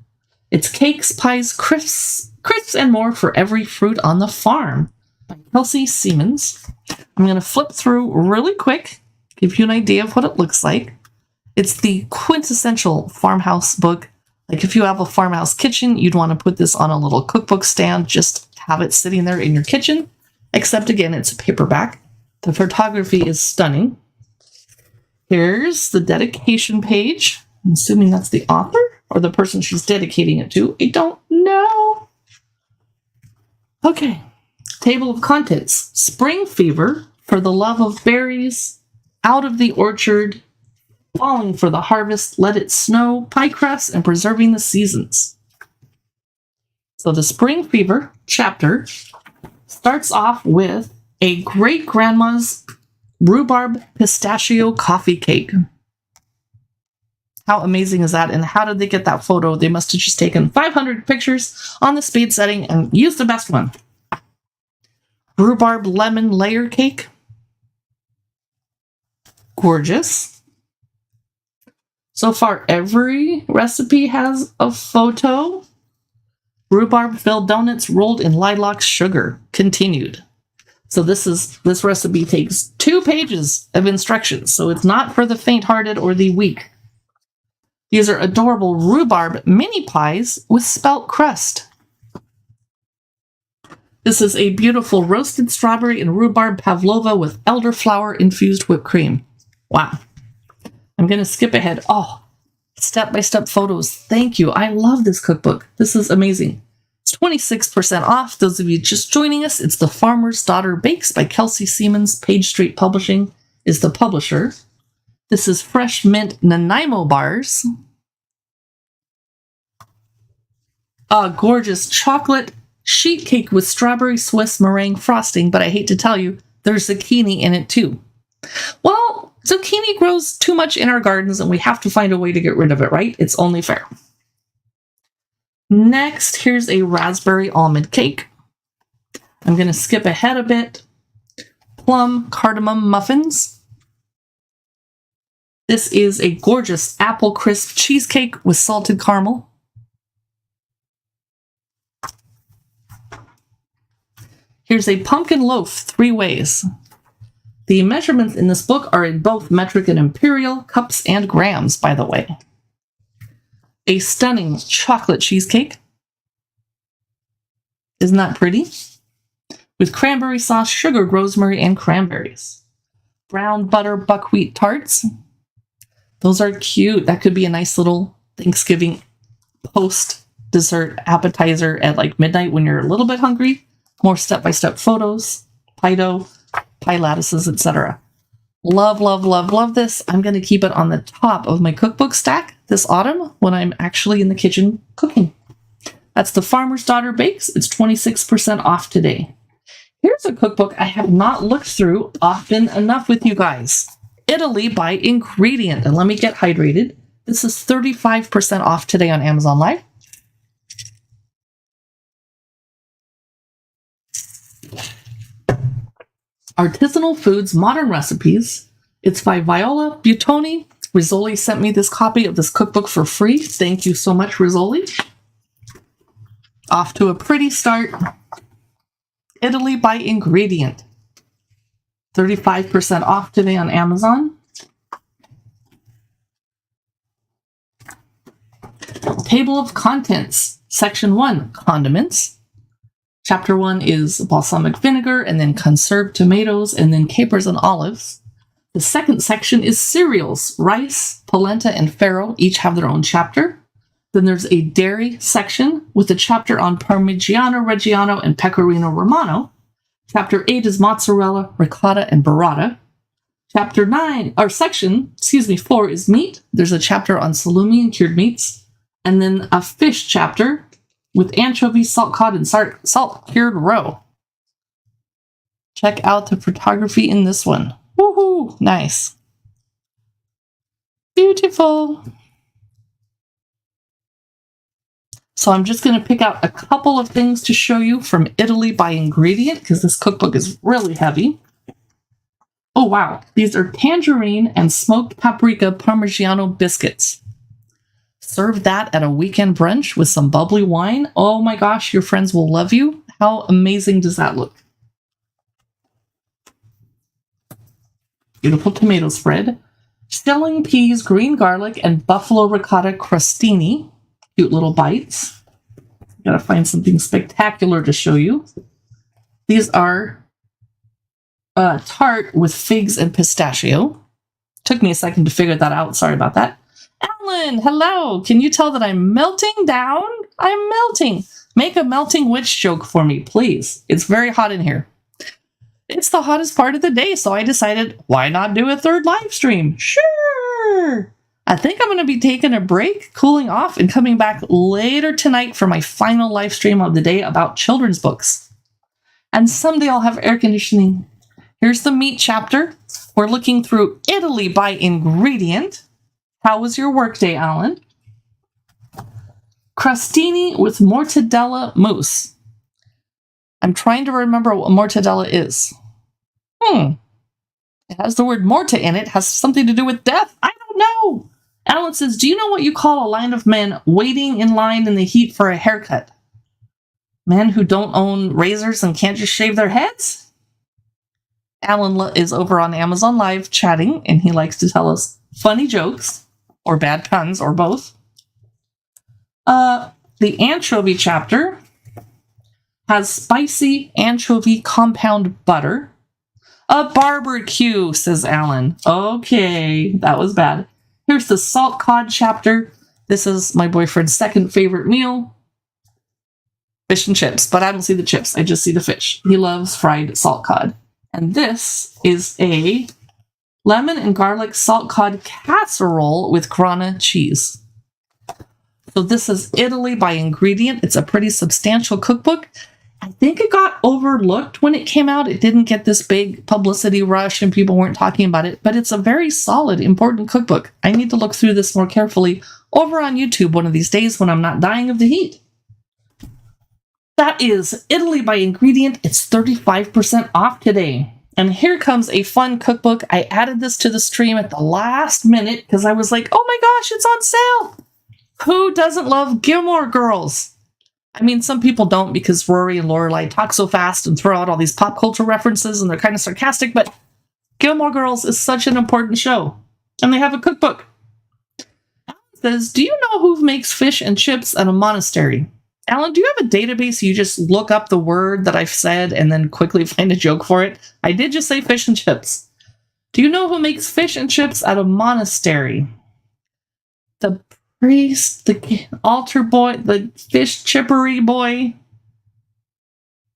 It's cakes, pies, crisps, and more for every fruit on the farm by Kelsey Siemens. I'm going to flip through really quick, give you an idea of what it looks like. It's the quintessential farmhouse book. Like if you have a farmhouse kitchen, you'd want to put this on a little cookbook stand, just have it sitting there in your kitchen. Except again, it's a paperback. The photography is stunning. Here's the dedication page. I'm assuming that's the author or the person she's dedicating it to. I don't know. Okay. Table of contents. Spring fever, for the love of berries, out of the orchard, falling for the harvest, let it snow, pie crust, and preserving the seasons. So the spring fever chapter starts off with a great-grandma's rhubarb pistachio coffee cake. How amazing is that? And how did they get that photo? They must have just taken 500 pictures on the speed setting and used the best one. Rhubarb lemon layer cake. Gorgeous. So far, every recipe has a photo. Rhubarb-filled donuts rolled in lilac sugar. Continued. So this recipe takes 2 pages of instructions, so it's not for the faint-hearted or the weak. These are adorable rhubarb mini pies with spelt crust. This is a beautiful roasted strawberry and rhubarb pavlova with elderflower-infused whipped cream. Wow. I'm going to skip ahead. Oh, step-by-step photos. Thank you. I love this cookbook. This is amazing. It's 26% off. Those of you just joining us, it's The Farmer's Daughter Bakes by Kelsey Siemens. Page Street Publishing is the publisher. This is fresh mint Nanaimo bars. A gorgeous chocolate sheet cake with strawberry Swiss meringue frosting, but I hate to tell you, there's zucchini in it too. Well, zucchini grows too much in our gardens and we have to find a way to get rid of it, right? It's only fair. Next, here's a raspberry almond cake. I'm going to skip ahead a bit. Plum cardamom muffins. This is a gorgeous apple crisp cheesecake with salted caramel. Here's a pumpkin loaf 3 ways. The measurements in this book are in both metric and imperial, cups and grams, by the way. A stunning chocolate cheesecake. Isn't that pretty? With cranberry sauce, sugar, rosemary, and cranberries. Brown butter buckwheat tarts. Those are cute. That could be a nice little Thanksgiving post-dessert appetizer at like midnight when you're a little bit hungry. More step-by-step photos, pie dough, pie lattices, etc. Love, love, love, love this. I'm going to keep it on the top of my cookbook stack this autumn when I'm actually in the kitchen cooking. That's The Farmer's Daughter Bakes. It's 26% off today. Here's a cookbook I have not looked through often enough with you guys. Italy by Ingredient. And let me get hydrated. This is 35% off today on Amazon Live. Artisanal Foods, Modern Recipes. It's by Viola Buttoni. Rizzoli sent me this copy of this cookbook for free. Thank you so much, Rizzoli. Off to a pretty start. Italy by Ingredient. 35% off today on Amazon. Table of Contents. Section 1, Condiments. Chapter 1 is balsamic vinegar, and then conserved tomatoes, and then capers and olives. The second section is cereals. Rice, polenta, and farro each have their own chapter. Then there's a dairy section with a chapter on Parmigiano Reggiano and Pecorino Romano. Chapter 8 is mozzarella, ricotta, and burrata. Section 4 is meat. There's a chapter on salumi and cured meats. And then a fish chapter with anchovies, salt cod, and salt cured roe. Check out the photography in this one. Woohoo! Nice. Beautiful. So I'm just going to pick out a couple of things to show you from Italy by Ingredient, because this cookbook is really heavy. Oh, wow. These are tangerine and smoked paprika Parmigiano biscuits. Serve that at a weekend brunch with some bubbly wine. Oh my gosh, your friends will love you. How amazing does that look? Beautiful tomato spread. Stelling peas, green garlic, and buffalo ricotta crostini. Cute little bites. Gotta find something spectacular to show you. These are tart with figs and pistachio. Took me a second to figure that out. Sorry about that. Alan, hello. Can you tell that I'm melting down? I'm melting. Make a melting witch joke for me, please. It's very hot in here. It's the hottest part of the day, so I decided, why not do a third live stream? Sure. I think I'm going to be taking a break, cooling off, and coming back later tonight for my final live stream of the day about children's books. And someday I'll have air conditioning. Here's the meat chapter. We're looking through Italy by ingredient. How was your workday, Alan? Crostini with mortadella mousse. I'm trying to remember what mortadella is. It has the word morta in it. Has something to do with death. I don't know. Alan says, do you know what you call a line of men waiting in line in the heat for a haircut? Men who don't own razors and can't just shave their heads? Alan is over on Amazon Live chatting, and he likes to tell us funny jokes, or bad puns, or both. The anchovy chapter has spicy anchovy compound butter. A barbecue, says Alan. Okay, that was bad. Here's the salt cod chapter. This is my boyfriend's second favorite meal. Fish and chips, but I don't see the chips. I just see the fish. He loves fried salt cod. And this is a lemon and garlic salt cod casserole with grana cheese. So this is Italy by ingredient. It's a pretty substantial cookbook. I think it got overlooked when it came out. It didn't get this big publicity rush and people weren't talking about it, but it's a very solid, important cookbook. I need to look through this more carefully over on YouTube one of these days when I'm not dying of the heat. That is Italy by ingredient. It's 35% off today. And here comes a fun cookbook. I added this to the stream at the last minute because I was like, oh my gosh, it's on sale. Who doesn't love Gilmore Girls? I mean, some people don't because Rory and Lorelai talk so fast and throw out all these pop culture references and they're kind of sarcastic, but Gilmore Girls is such an important show. And they have a cookbook. Alan says, do you know who makes fish and chips at a monastery? Alan, do you have a database you just look up the word that I've said and then quickly find a joke for it? I did just say fish and chips. Do you know who makes fish and chips at a monastery? The priest, the altar boy, the fish chippery boy.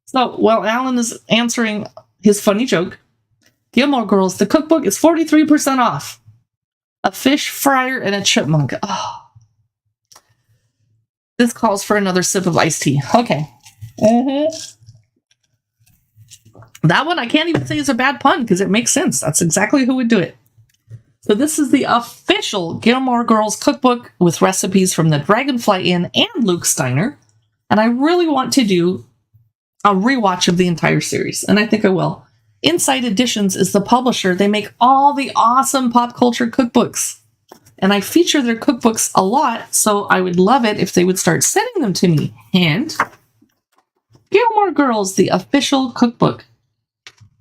So, while Alan is answering his funny joke, Gilmore Girls, the cookbook is 43% off. A fish fryer and a chipmunk. Oh. This calls for another sip of iced tea. Okay. That one I can't even say is a bad pun because it makes sense. That's exactly who would do it. So this is the official Gilmore Girls cookbook with recipes from the Dragonfly Inn and Luke Steiner. And I really want to do a rewatch of the entire series. And I think I will. Inside Editions is the publisher. They make all the awesome pop culture cookbooks. And I feature their cookbooks a lot, so I would love it if they would start sending them to me. And Gilmore Girls, the official cookbook.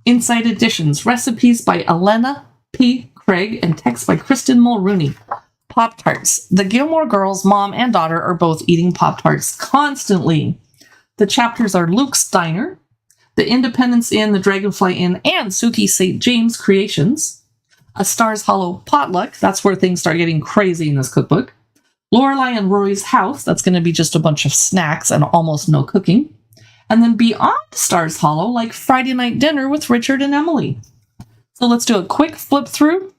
Inside Editions, recipes by Elena P. Craig and text by Kristen Mulrooney. Pop-Tarts. The Gilmore Girls, mom and daughter, are both eating Pop-Tarts constantly. The chapters are Luke Steiner, The Independence Inn, The Dragonfly Inn, and Suki St. James Creations. A Stars Hollow Potluck. That's where things start getting crazy in this cookbook. Lorelai and Rory's House. That's going to be just a bunch of snacks and almost no cooking. And then beyond Stars Hollow, like Friday Night Dinner with Richard and Emily. So let's do a quick flip through.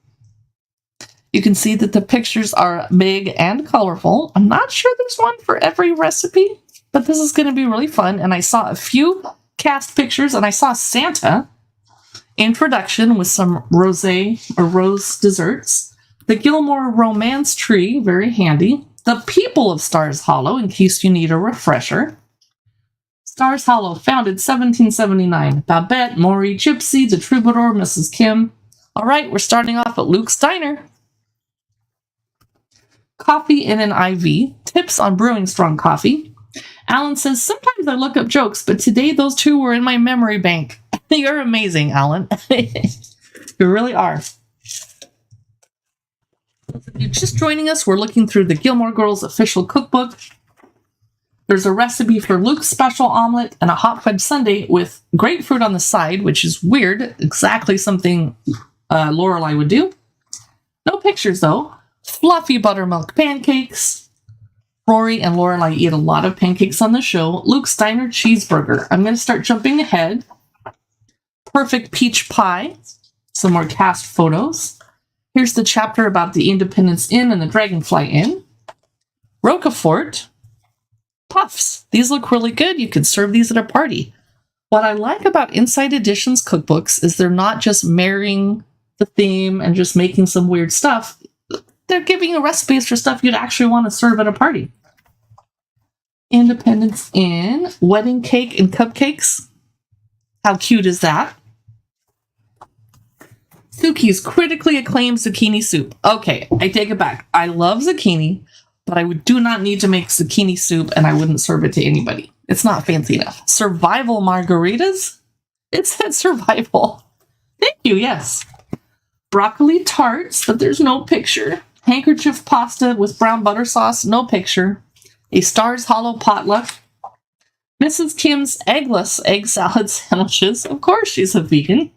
You can see that the pictures are big and colorful. I'm not sure there's one for every recipe, but this is going to be really fun. And I saw a few cast pictures, and I saw Santa in production with some rosé or rose desserts. The Gilmore Romance Tree, very handy. The people of Stars Hollow, in case you need a refresher. Stars Hollow, founded 1779. Babette, Maury, Gypsy, the Troubadour, Mrs. Kim. All right, we're starting off at Luke Steiner. Coffee in an IV. Tips on brewing strong coffee. Alan says, sometimes I look up jokes, but today those two were in my memory bank. You're amazing, Alan. You really are. If you're just joining us, we're looking through the Gilmore Girls official cookbook. There's a recipe for Luke's special omelet and a hot fudge sundae with grapefruit on the side, which is weird. Exactly something Lorelai would do. No pictures, though. Fluffy buttermilk pancakes. Rory and Lorelai eat a lot of pancakes on the show. Luke's Diner cheeseburger. I'm going to start jumping ahead. Perfect peach pie. Some more cast photos. Here's the chapter about the Independence Inn and the Dragonfly Inn. Roquefort. Puffs. These look really good. You could serve these at a party. What I like about Inside Editions cookbooks is they're not just marrying the theme and just making some weird stuff. They're giving you recipes for stuff you'd actually want to serve at a party. Independence Inn, wedding cake and cupcakes. How cute is that? Suki's critically acclaimed zucchini soup. Okay, I take it back. I love zucchini, but I do not need to make zucchini soup, and I wouldn't serve it to anybody. It's not fancy enough. Survival margaritas? It said survival. Thank you, yes. Broccoli tarts, but there's no picture. Handkerchief pasta with brown butter sauce, no picture. A Stars Hollow potluck. Mrs. Kim's eggless egg salad sandwiches. Of course she's a vegan.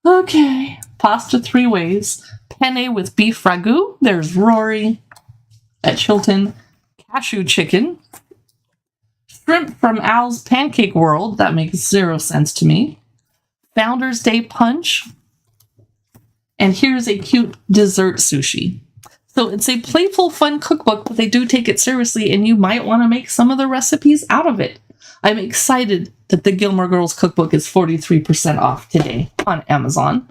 Okay. Pasta 3 ways. Penne with beef ragu. There's Rory at Chilton. Cashew chicken. Shrimp from Al's Pancake World. That makes 0 sense to me. Founders Day punch. And here's a cute dessert sushi. So it's a playful, fun cookbook, but they do take it seriously, and you might want to make some of the recipes out of it. I'm excited that the Gilmore Girls cookbook is 43% off today on Amazon.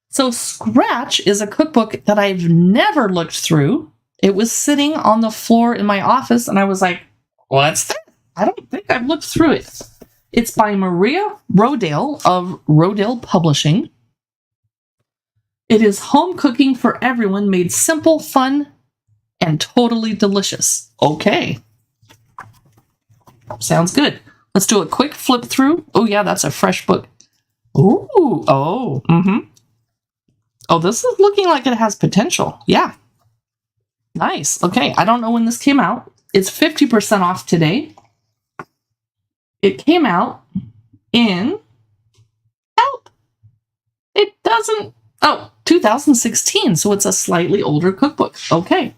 So Scratch is a cookbook that I've never looked through. It was sitting on the floor in my office, and I was like, what's that? I don't think I've looked through it. It's by Maria Rodale of Rodale Publishing. It is home cooking for everyone, made simple, fun, and totally delicious. Okay. Sounds good. Let's do a quick flip through. Oh, yeah, that's a fresh book. Ooh, oh, Oh, this is looking like it has potential. Yeah. Nice. Okay, I don't know when this came out. It's 50% off today. It came out in... Help! It doesn't... Oh, 2016, so it's a slightly older cookbook. Okay.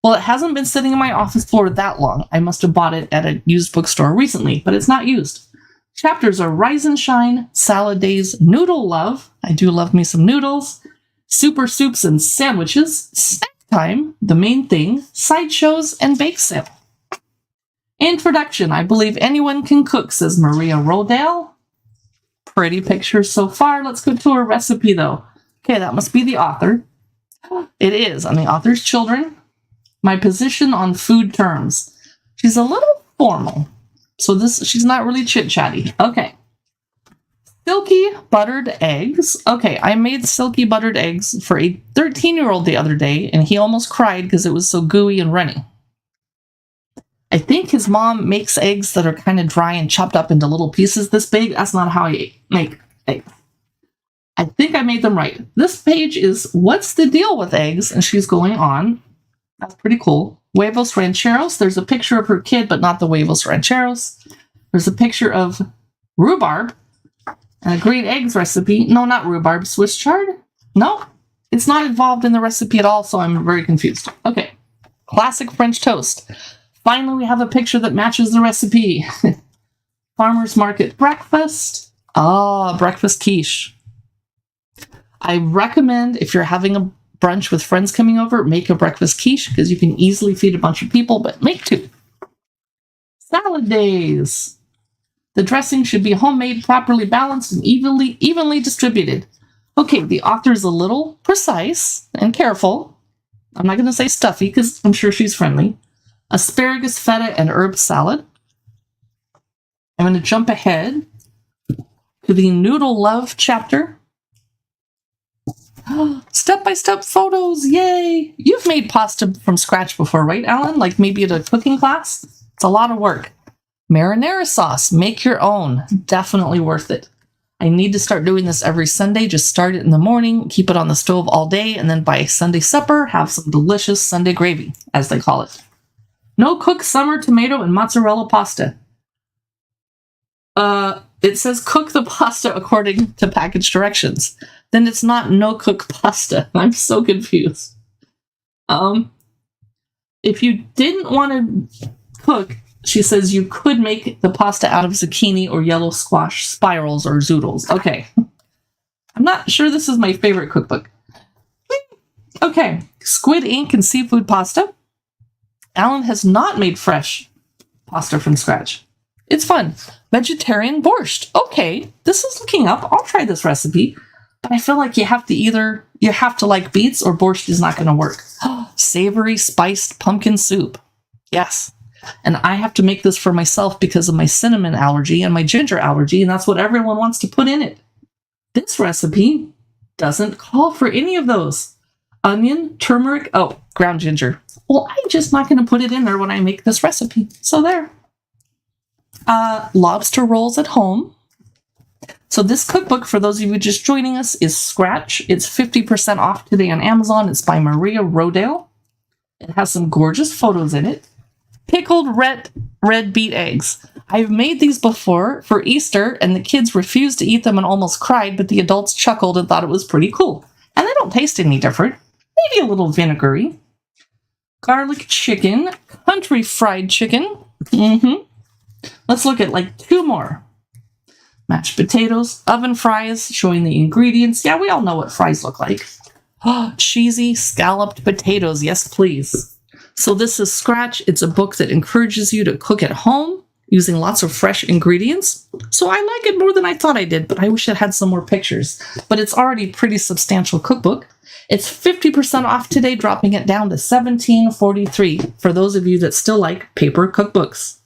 Well, it hasn't been sitting in my office floor that long. I must have bought it at a used bookstore recently, but it's not used. Chapters are Rise and Shine, Salad Days, Noodle Love. I do love me some noodles. Super Soups and Sandwiches. Snack Time, The Main Thing, Sideshows, and Bake Sale. Introduction. I believe anyone can cook, says Maria Rodale. Pretty pictures so far. Let's go to a recipe, though. Okay, that must be the author. It is. I'm the author's children. My position on food terms. She's a little formal. So she's not really chit-chatty. Okay. Silky buttered eggs. Okay, I made silky buttered eggs for a 13-year-old the other day, and he almost cried because it was so gooey and runny. I think his mom makes eggs that are kind of dry and chopped up into little pieces this big. That's not how I make eggs. I think I made them right. This page is What's the Deal with Eggs? And she's going on. That's pretty cool. Huevos rancheros. There's a picture of her kid, but not the huevos rancheros. There's a picture of rhubarb and a green eggs recipe. No, not rhubarb. Swiss chard? No, it's not involved in the recipe at all, so I'm very confused. Okay. Classic French toast. Finally, we have a picture that matches the recipe. Farmer's Market breakfast. Ah, breakfast quiche. I recommend if you're having a brunch with friends coming over, make a breakfast quiche because you can easily feed a bunch of people, but make 2. Salad days. The dressing should be homemade, properly balanced, and evenly distributed. Okay, the author's a little precise and careful. I'm not going to say stuffy because I'm sure she's friendly. Asparagus, feta, and herb salad. I'm going to jump ahead to the Noodle Love chapter. Step-by-step photos, yay! You've made pasta from scratch before, right, Alan? Like maybe at a cooking class? It's a lot of work. Marinara sauce, make your own. Definitely worth it. I need to start doing this every Sunday. Just start it in the morning, keep it on the stove all day, and then by Sunday supper, have some delicious Sunday gravy, as they call it. No cook summer tomato and mozzarella pasta. It says cook the pasta according to package directions. Then it's not no cook pasta. I'm so confused. If you didn't want to cook, she says you could make the pasta out of zucchini or yellow squash spirals or zoodles. Okay. I'm not sure this is my favorite cookbook. Okay. Squid ink and seafood pasta. Alan has not made fresh pasta from scratch. It's fun. Vegetarian borscht. Okay. This is looking up. I'll try this recipe. But I feel like you have to like beets or borscht is not going to work. Savory spiced pumpkin soup. Yes. And I have to make this for myself because of my cinnamon allergy and my ginger allergy, and that's what everyone wants to put in it. This recipe doesn't call for any of those. Onion, turmeric, ground ginger. Well, I'm just not going to put it in there when I make this recipe. So there. Lobster rolls at home. So this cookbook, for those of you just joining us, is Scratch. It's 50% off today on Amazon. It's by Maria Rodale. It has some gorgeous photos in it. Pickled red beet eggs. I've made these before for Easter, and the kids refused to eat them and almost cried, but the adults chuckled and thought it was pretty cool. And they don't taste any different. Maybe a little vinegary. Garlic chicken. Country fried chicken. Let's look at like 2 more. Mashed potatoes, oven fries, showing the ingredients. Yeah, we all know what fries look like. Cheesy scalloped potatoes. Yes, please. So this is Scratch. It's a book that encourages you to cook at home using lots of fresh ingredients. So I like it more than I thought I did, but I wish it had some more pictures. But it's already a pretty substantial cookbook. It's 50% off today, dropping it down to $17.43 for those of you that still like paper cookbooks.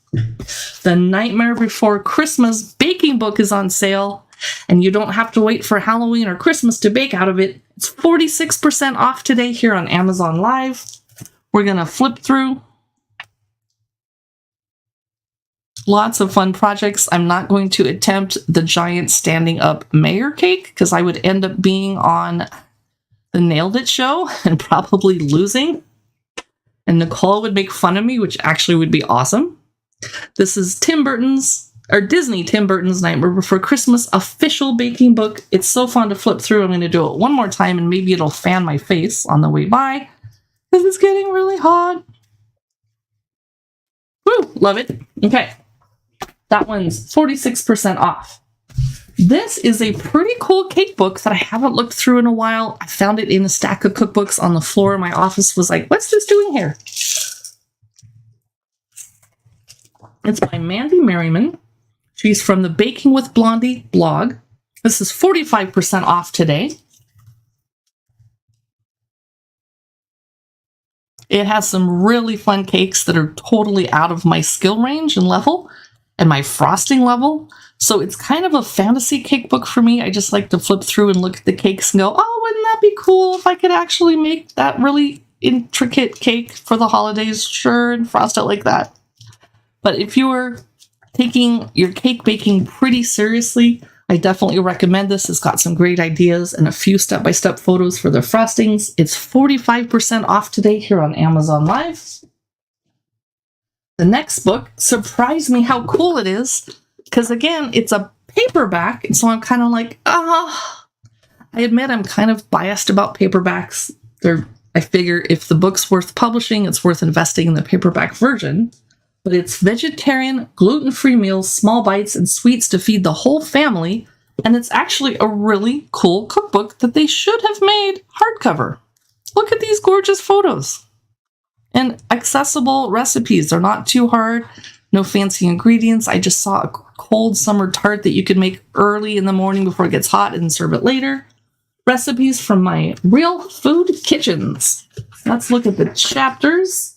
The Nightmare Before Christmas baking book is on sale, and you don't have to wait for Halloween or Christmas to bake out of it. It's 46% off today here on Amazon Live. We're going to flip through. Lots of fun projects. I'm not going to attempt the giant standing up mayor cake because I would end up being on the Nailed It show and probably losing. And Nicole would make fun of me, which actually would be awesome. This is Disney Tim Burton's Nightmare Before Christmas official baking book. It's so fun to flip through. I'm going to do it one more time and maybe it'll fan my face on the way by because it's getting really hot. Woo, love it. Okay. That one's 46% off. This is a pretty cool cake book that I haven't looked through in a while. I found it in a stack of cookbooks on the floor. My office was like, what's this doing here? It's by Mandy Merriman. She's from the Baking with Blondie blog. This is 45% off today. It has some really fun cakes that are totally out of my skill range and level and my frosting level. So it's kind of a fantasy cake book for me. I just like to flip through and look at the cakes and go, oh, wouldn't that be cool if I could actually make that really intricate cake for the holidays? Sure, and frost it like that. But if you are taking your cake baking pretty seriously, I definitely recommend this. It's got some great ideas and a few step-by-step photos for the frostings. It's 45% off today here on Amazon Live. The next book surprised me how cool it is, because again, it's a paperback, and so I'm kind of like, I admit I'm kind of biased about paperbacks. I figure if the book's worth publishing, it's worth investing in the paperback version. But it's vegetarian, gluten-free meals, small bites, and sweets to feed the whole family. And it's actually a really cool cookbook that they should have made hardcover. Look at these gorgeous photos. And accessible recipes. They're not too hard. No fancy ingredients. I just saw a cold summer tart that you could make early in the morning before it gets hot and serve it later. Recipes from my Real Food Kitchens. Let's look at the chapters.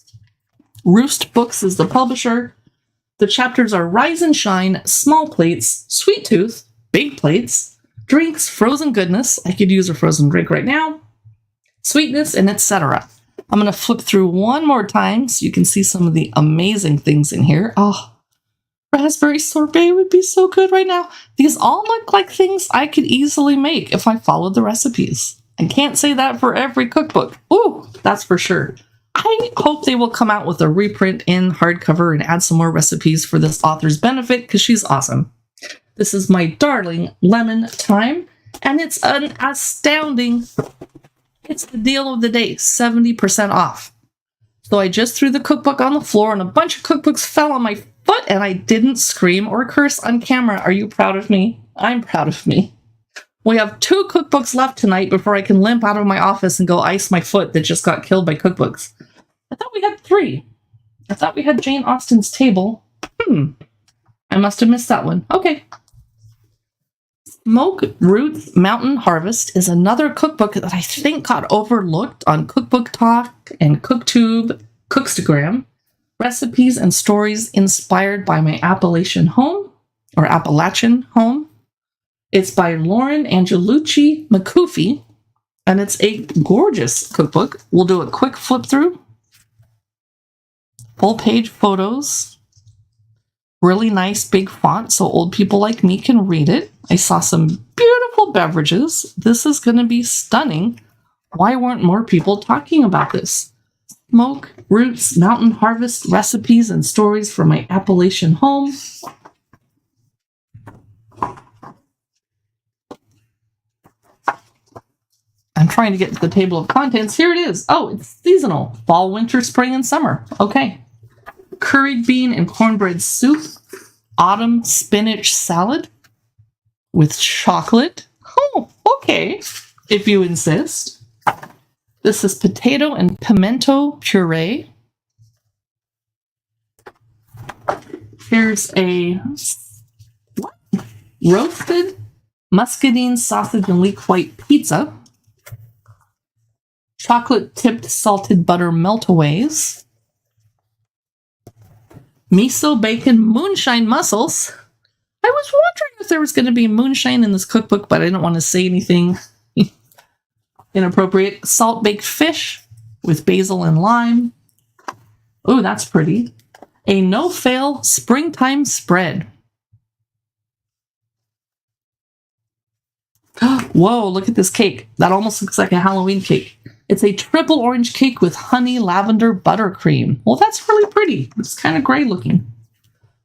Roost Books is the publisher. The chapters are Rise and Shine, Small Plates, Sweet Tooth, Big Plates, Drinks, Frozen Goodness. I could use a frozen drink right now. Sweetness, and etc. I'm going to flip through one more time so you can see some of the amazing things in here. Oh, Raspberry sorbet would be so good right now. These all look like things I could easily make if I followed the recipes. I can't say that for every cookbook. Ooh, that's for sure. I hope they will come out with a reprint in hardcover and add some more recipes for this author's benefit because she's awesome. This is my darling lemon thyme, and it's an astounding, it's the deal of the day, 70% off. So I just threw the cookbook on the floor and a bunch of cookbooks fell on my foot and I didn't scream or curse on camera. Are you proud of me? I'm proud of me. We have 2 cookbooks left tonight before I can limp out of my office and go ice my foot that just got killed by cookbooks. I thought we had 3. I thought we had Jane Austen's Table. I must have missed that one. Okay. Smoke Roots Mountain Harvest is another cookbook that I think got overlooked on Cookbook Talk and CookTube, Cookstagram. Recipes and stories inspired by my Appalachian home. It's by Lauren Angelucci McCoofy, and it's a gorgeous cookbook. We'll do a quick flip through. Full page photos. Really nice big font so old people like me can read it. I saw some beautiful beverages. This is going to be stunning. Why weren't more people talking about this? Smoke, Roots, Mountain Harvest, recipes and stories from my Appalachian home. I'm trying to get to the table of contents. Here it is. Oh, it's seasonal. Fall, winter, spring, and summer. Okay. Curried bean and cornbread soup. Autumn spinach salad with chocolate. Oh, okay. If you insist. This is potato and pimento puree. Here's a roasted muscadine sausage and leek white pizza. Chocolate-tipped salted butter meltaways. Miso bacon moonshine mussels. I was wondering if there was going to be moonshine in this cookbook, but I didn't want to say anything inappropriate. Salt-baked fish with basil and lime. Oh, that's pretty. A no-fail springtime spread. Whoa, look at this cake. That almost looks like a Halloween cake. It's a triple orange cake with honey lavender buttercream. Well, that's really pretty. It's kind of gray looking.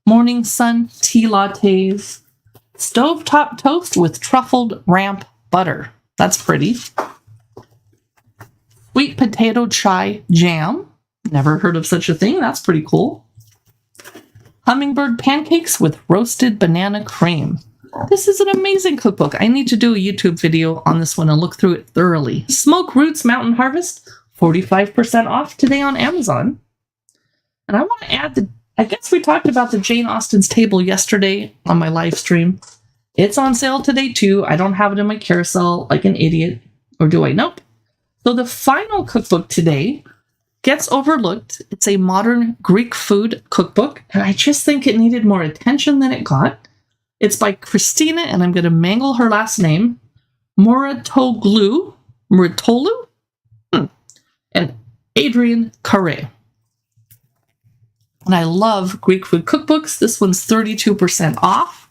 Morning sun tea lattes. Stovetop toast with truffled ramp butter. That's pretty. Sweet potato chai jam. Never heard of such a thing. That's pretty cool. Hummingbird pancakes with roasted banana cream. This is an amazing cookbook. I need to do a YouTube video on this one and look through it thoroughly. Smoke Roots Mountain Harvest, 45% off today on Amazon. And I want to add I guess we talked about the Jane Austen's Table yesterday on my live stream. It's on sale today too. I don't have it in my carousel like an idiot. Or do I? Nope. So the final cookbook today gets overlooked. It's a modern Greek food cookbook, and I just think it needed more attention than it got. It's by Christina, and I'm going to mangle her last name, Muratoglu, and Adrian Carre. And I love Greek food cookbooks. This one's 32% off.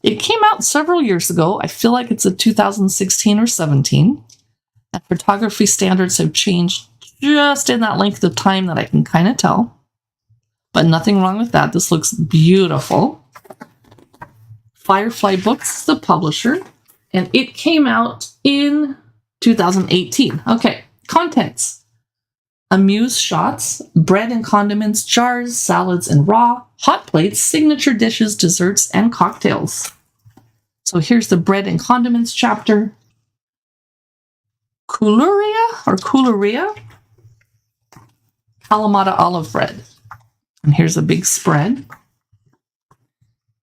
It came out several years ago. I feel like it's a 2016 or 17. And photography standards have changed just in that length of time that I can kind of tell. But nothing wrong with that. This looks beautiful. Firefly Books is the publisher, and it came out in 2018. Okay, contents. Amuse shots, bread and condiments, jars, salads and raw, hot plates, signature dishes, desserts, and cocktails. So here's the bread and condiments chapter. Couleria, Kalamata olive bread. And here's a big spread.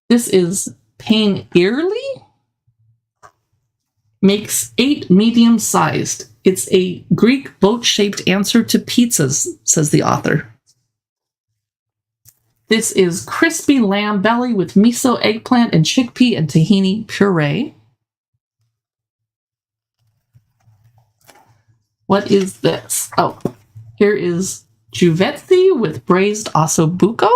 This is Pain Early. Makes 8 medium-sized. It's a Greek boat-shaped answer to pizzas, says the author. This is crispy lamb belly with miso, eggplant, and chickpea and tahini puree. What is this? Oh, here is Juvetzi with braised ossobuco.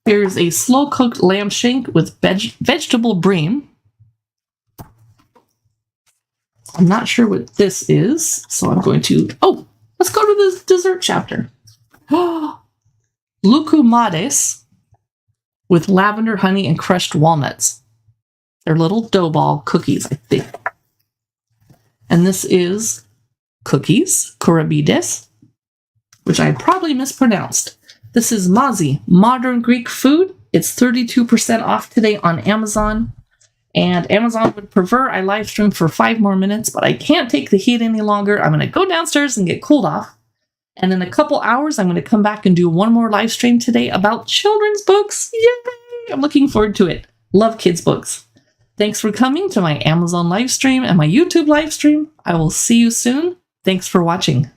Here's a slow-cooked lamb shank with vegetable bream. I'm not sure what this is, so I'm going to... Oh, let's go to the dessert chapter. Lucumades with lavender, honey, and crushed walnuts. They're little dough ball cookies, I think. And this is cookies, kourabides, which I probably mispronounced. This is mazi, modern Greek food. It's 32% off today on Amazon. And Amazon would prefer I live stream for 5 more minutes, but I can't take the heat any longer. I'm going to go downstairs and get cooled off. And in a couple hours, I'm going to come back and do one more live stream today about children's books. Yay! I'm looking forward to it. Love kids' books. Thanks for coming to my Amazon live stream and my YouTube live stream. I will see you soon. Thanks for watching.